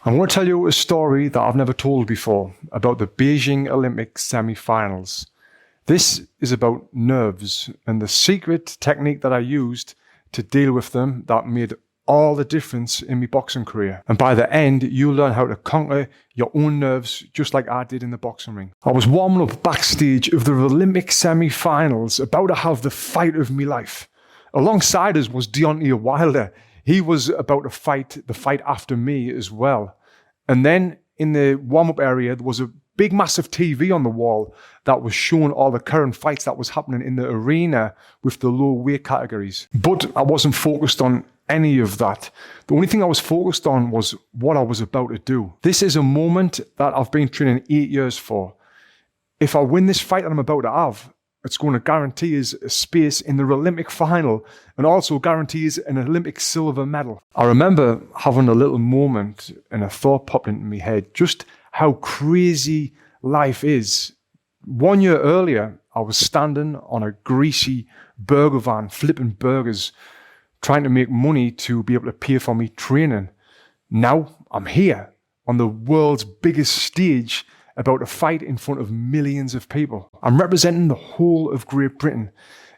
I'm going to tell you a story that I've never told before about the Beijing Olympics semi-finals. This is about nerves and the secret technique that I used to deal with them that made all the difference in my boxing career. And by the end, you'll learn how to conquer your own nerves just like I did in the boxing ring. I was warming up backstage of the Olympic semi-finals, about to have the fight of my life. Alongside us was Deontay Wilder. He was about to fight the fight after me as well. And then in the warm-up area, there was a big massive TV on the wall that was showing all the current fights that was happening in the arena with the low weight categories. But I wasn't focused on any of that. The only thing I was focused on was what I was about to do. This is a moment that I've been training 8 years for. If I win this fight that I'm about to have, it's going to guarantee us a space in the Olympic final and also guarantees an Olympic silver medal. I remember having a little moment and a thought popped into my head, just how crazy life is. 1 year earlier, I was standing on a greasy burger van, flipping burgers, trying to make money to be able to pay for me training. Now I'm here on the world's biggest stage, about to fight in front of millions of people. I'm representing the whole of Great Britain.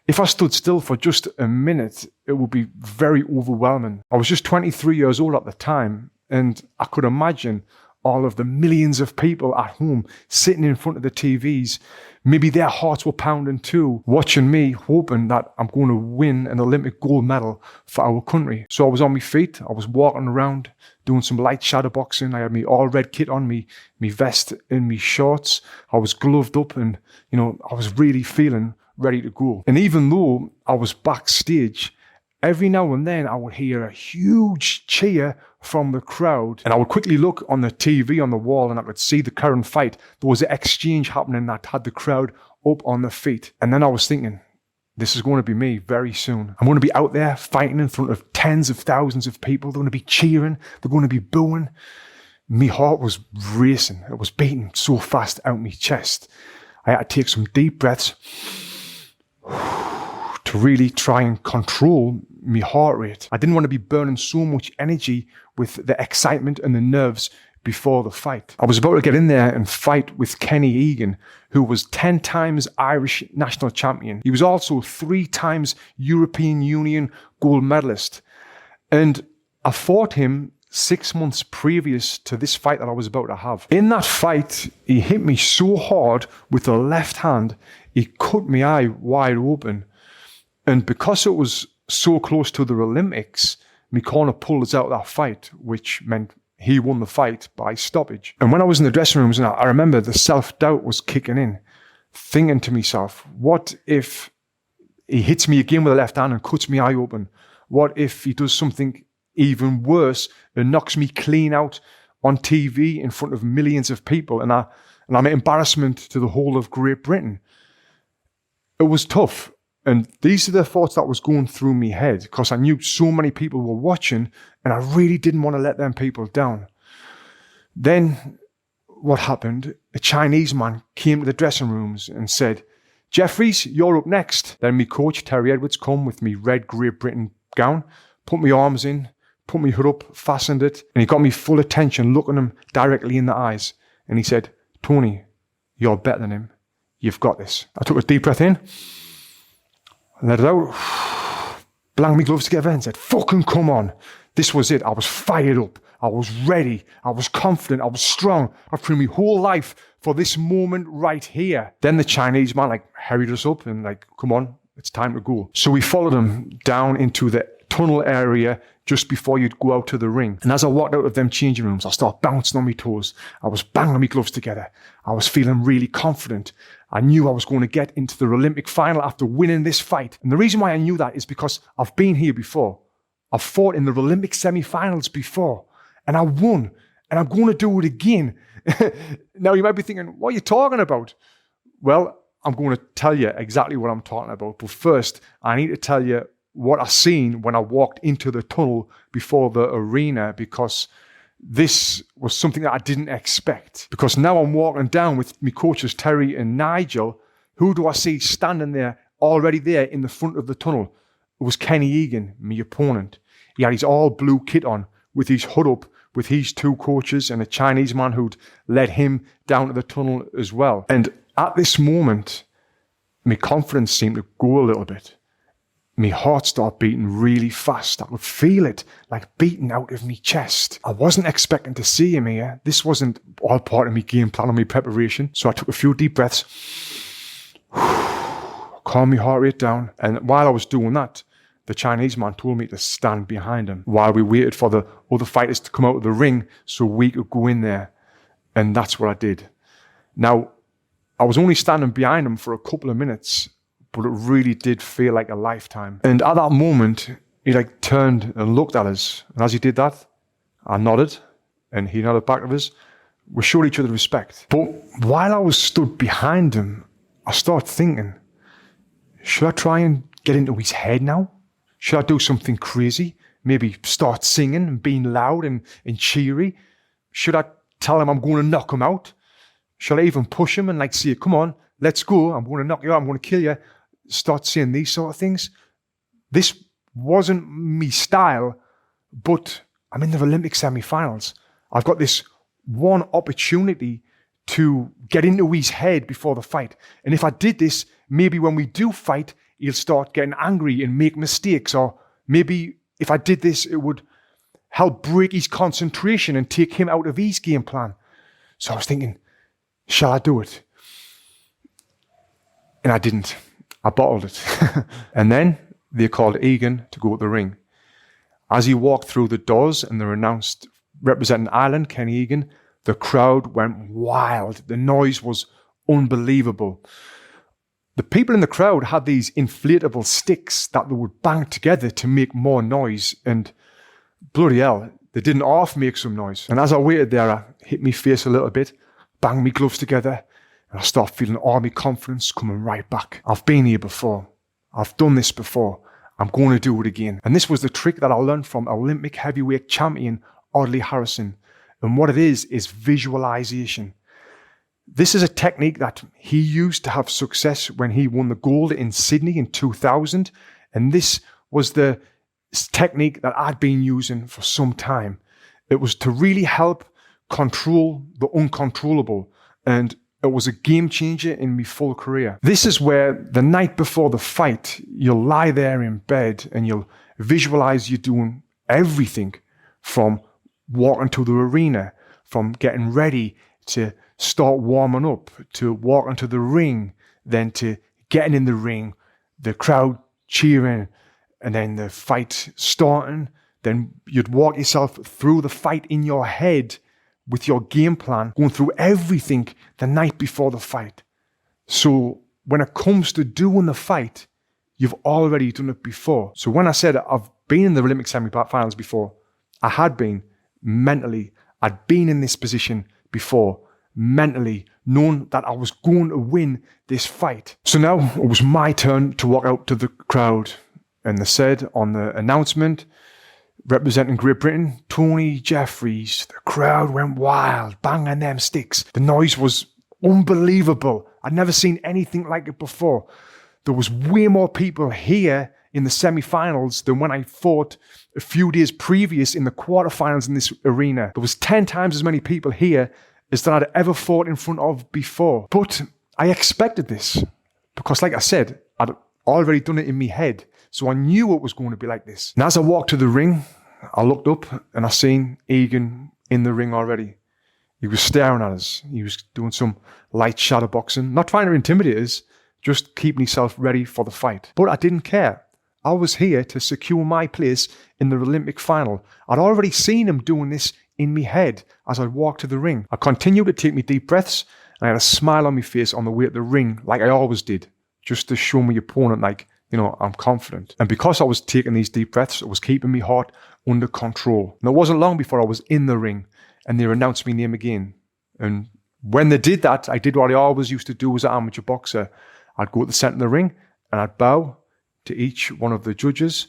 If I stood still for just a minute, it would be very overwhelming. I was just 23 years old at the time, and I could imagine all of the millions of people at home sitting in front of the TVs. Maybe their hearts were pounding too, watching me, hoping that I'm going to win an Olympic gold medal for our country. So I was on my feet, I was walking around, doing some light shadow boxing. I had my all red kit on, me vest and me shorts. I was gloved up and, I was really feeling ready to go. And even though I was backstage, every now and then I would hear a huge cheer from the crowd, and I would quickly look on the TV on the wall and I could see the current fight. There was an exchange happening that had the crowd up on their feet. And then I was thinking, this is going to be me very soon. I'm going to be out there fighting in front of tens of thousands of people. They're going to be cheering. They're going to be booing. My heart was racing. It was beating so fast out my chest. I had to take some deep breaths to really try and control my heart rate. I didn't want to be burning so much energy with the excitement and the nerves before the fight. I was about to get in there and fight with Kenny Egan, who was 10 times Irish national champion. He was also 3 times European Union gold medalist. And I fought him 6 months previous to this fight that I was about to have. In that fight, he hit me so hard with the left hand, he cut my eye wide open. And because it was so close to the Olympics, my corner pulled us out of that fight, which meant he won the fight by stoppage. And when I was in the dressing rooms, and I remember the self-doubt was kicking in, thinking to myself, what if he hits me again with the left hand and cuts my eye open? What if he does something even worse and knocks me clean out on TV in front of millions of people, and I'm an embarrassment to the whole of Great Britain? It was tough. And these are the thoughts that was going through my head because I knew so many people were watching and I really didn't want to let them people down. Then what happened? A Chinese man came to the dressing rooms and said, "Jeffries, you're up next." Then my coach, Terry Edwards, come with me red Great Britain gown, put my arms in, put my hood up, fastened it, and he got me full attention, looking him directly in the eyes. And he said, "Tony, you're better than him. You've got this." I took a deep breath in, let it out, banged my gloves together and said, "Fucking come on." This was it. I was fired up. I was ready. I was confident. I was strong. I've trained my whole life for this moment right here. Then the Chinese man hurried us up and come on, it's time to go. So we followed him down into the tunnel area just before you'd go out to the ring. And as I walked out of them changing rooms, I started bouncing on my toes. I was banging my gloves together. I was feeling really confident. I knew I was going to get into the Olympic final after winning this fight. And the reason why I knew that is because I've been here before. I've fought in the Olympic semi-finals before. And I won. And I'm going to do it again. Now you might be thinking, what are you talking about? Well, I'm going to tell you exactly what I'm talking about. But first, I need to tell you what I seen when I walked into the tunnel before the arena, because this was something that I didn't expect. Because now I'm walking down with my coaches Terry and Nigel. Who do I see standing there, already there in the front of the tunnel? It was Kenny Egan, my opponent. He had his all blue kit on with his hood up, with his two coaches and a Chinese man who'd led him down to the tunnel as well. And at this moment, my confidence seemed to go a little bit. My heart started beating really fast. I could feel it like beating out of my chest. I wasn't expecting to see him here. This wasn't all part of my game plan or my preparation. So I took a few deep breaths, calmed my heart rate down. And while I was doing that, the Chinese man told me to stand behind him while we waited for the other fighters to come out of the ring so we could go in there. And that's what I did. Now, I was only standing behind him for a couple of minutes, but it really did feel like a lifetime. And at that moment, he turned and looked at us. And as he did that, I nodded and he nodded back at us. We showed each other respect. But while I was stood behind him, I started thinking, should I try and get into his head now? Should I do something crazy? Maybe start singing and being loud and cheery? Should I tell him I'm going to knock him out? Should I even push him and say, come on, let's go. I'm going to knock you out. I'm going to kill you. Start saying these sort of things. This wasn't me style, but I'm in the Olympic semi-finals. I've got this one opportunity to get into his head before the fight. And if I did this, maybe when we do fight, he'll start getting angry and make mistakes. Or maybe if I did this, it would help break his concentration and take him out of his game plan. So I was thinking, shall I do it? And I didn't. I bottled it. And then they called Egan to go to the ring. As he walked through the doors and they were announced representing Ireland, Kenny Egan, the crowd went wild. The noise was unbelievable. The people in the crowd had these inflatable sticks that they would bang together to make more noise. And bloody hell, they didn't half make some noise. And as I waited there, I hit my face a little bit, banged my gloves together, and I started feeling all my confidence coming right back. I've been here before. I've done this before. I'm going to do it again. And this was the trick that I learned from Olympic heavyweight champion Audley Harrison. And what it is visualization. This is a technique that he used to have success when he won the gold in Sydney in 2000. And this was the technique that I'd been using for some time. It was to really help control the uncontrollable. And it was a game changer in my full career. This is where the night before the fight, you'll lie there in bed and you'll visualize you doing everything from walking to the arena, from getting ready to start warming up, to walking to the ring, then to getting in the ring, the crowd cheering, and then the fight starting. Then you'd walk yourself through the fight in your head with your game plan, going through everything the night before the fight. So when it comes to doing the fight, you've already done it before. So when I said I've been in the Olympic semi-finals before, I had been mentally. I'd been in this position before, mentally, knowing that I was going to win this fight. So now it was my turn to walk out to the crowd. And they said on the announcement, representing Great Britain, Tony Jeffries. The crowd went wild, banging them sticks. The noise was unbelievable. I'd never seen anything like it before. There was way more people here in the semi-finals than when I fought a few days previous in the quarterfinals in this arena. There was 10 times as many people here as that I'd ever fought in front of before. But I expected this because, like I said, I'd already done it in my head. So I knew it was going to be like this. And as I walked to the ring, I looked up and I seen Egan in the ring already. He was staring at us. He was doing some light shadow boxing, not trying to intimidate us, just keeping himself ready for the fight. But I didn't care. I was here to secure my place in the Olympic final. I'd already seen him doing this in my head as I walked to the ring. I continued to take my deep breaths and I had a smile on my face on the way to the ring like I always did, just to show my opponent I'm confident. And because I was taking these deep breaths, it was keeping my heart under control. And it wasn't long before I was in the ring and they announced my name again. And when they did that, I did what I always used to do as an amateur boxer. I'd go to the center of the ring and I'd bow to each one of the judges,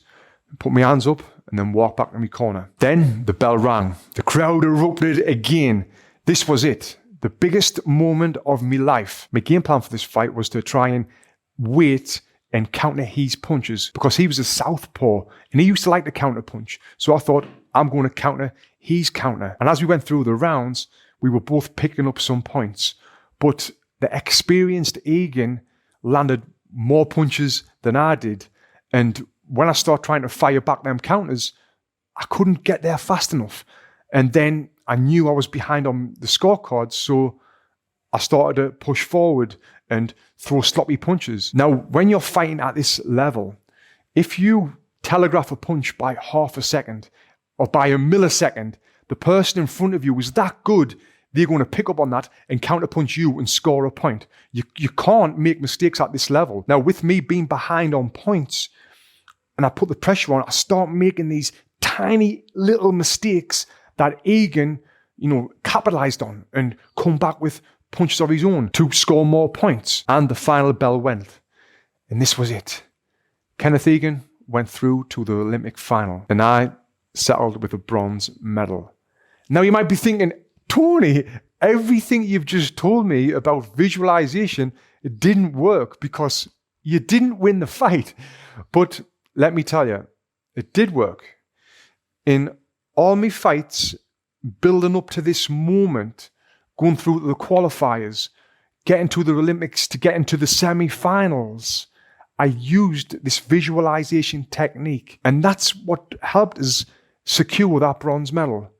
put my hands up and then walk back to my corner. Then the bell rang. The crowd erupted again. This was it. The biggest moment of my life. My game plan for this fight was to try and wait and counter his punches because he was a southpaw and he used to like to counter punch. So I thought I'm going to counter, he's counter. And as we went through the rounds, we were both picking up some points. But the experienced Egan landed more punches than I did. And when I started trying to fire back them counters, I couldn't get there fast enough. And then I knew I was behind on the scorecards, so I started to push forward and throw sloppy punches. Now, when you're fighting at this level, if you telegraph a punch by half a second or by a millisecond, the person in front of you is that good, they're going to pick up on that and counterpunch you and score a point. You can't make mistakes at this level. Now, with me being behind on points and I put the pressure on, I start making these tiny little mistakes that Egan, capitalized on and come back with punches of his own to score more points. And the final bell went. And this was it. Kenneth Egan went through to the Olympic final and I settled with a bronze medal. Now you might be thinking, Tony, everything you've just told me about visualization, it didn't work because you didn't win the fight. But let me tell you, it did work. In all my fights, building up to this moment, going through the qualifiers, getting to the Olympics, to get into the semi-finals, I used this visualization technique. And that's what helped us secure that bronze medal.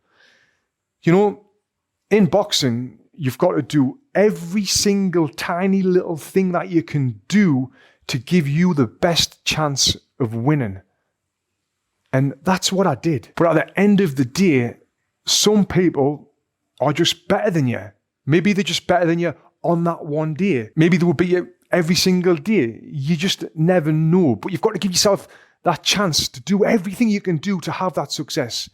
In boxing, you've got to do every single tiny little thing that you can do to give you the best chance of winning. And that's what I did. But at the end of the day, some people are just better than you. Maybe they're just better than you on that one day. Maybe they will beat you every single day. You just never know. But you've got to give yourself that chance to do everything you can do to have that success.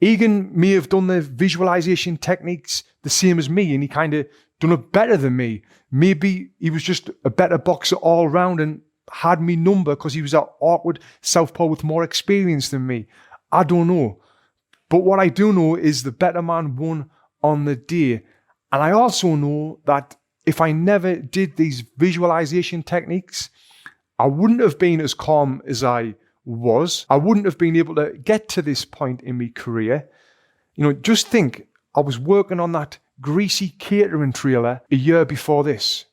Egan may have done the visualization techniques the same as me, and he kind of done it better than me. Maybe he was just a better boxer all round and had me number because he was an awkward southpaw with more experience than me. I don't know. But what I do know is the better man won on the day. And I also know that if I never did these visualization techniques, I wouldn't have been as calm as I was. I wouldn't have been able to get to this point in my career. Just think, I was working on that greasy catering trailer a year before this.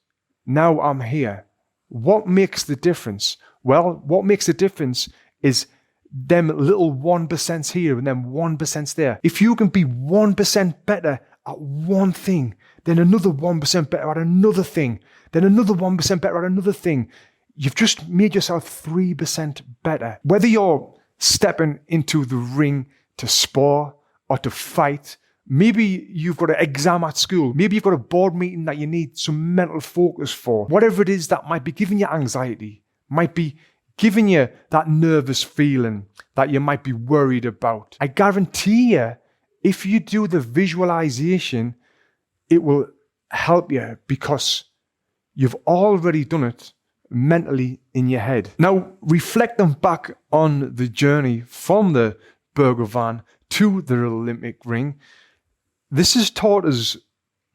Now I'm here. What makes the difference? Well, what makes the difference is them little 1% here and them 1% there. If you can be 1% better at one thing, then another 1% better at another thing, then another 1% better at another thing, you've just made yourself 3% better. Whether you're stepping into the ring to spar or to fight, maybe you've got an exam at school, maybe you've got a board meeting that you need some mental focus for, whatever it is that might be giving you anxiety, might be giving you that nervous feeling that you might be worried about. I guarantee you, if you do the visualization, it will help you because you've already done it mentally in your head. Now, reflecting back on the journey from the burger van to the Olympic ring, this has taught us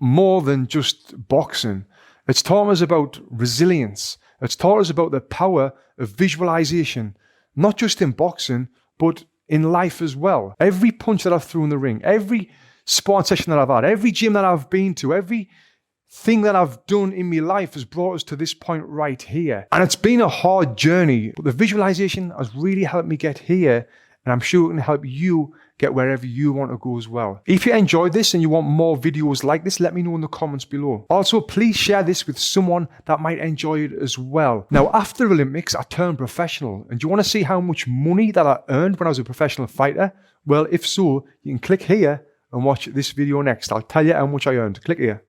more than just boxing. It's taught us about resilience. It's taught us about the power of visualization, not just in boxing, but in life as well. Every punch that I've thrown in the ring, every sparring session that I've had, every gym that I've been to, every thing that I've done in my life has brought us to this point right here. And it's been a hard journey, but the visualization has really helped me get here, and I'm sure it can help you get wherever you want to go as well. If you enjoyed this and you want more videos like this, let me know in the comments below. Also, please share this with someone that might enjoy it as well. Now, after Olympics, I turned professional. And do you want to see how much money that I earned when I was a professional fighter? Well, if so, you can click here and watch this video next. I'll tell you how much I earned. Click here.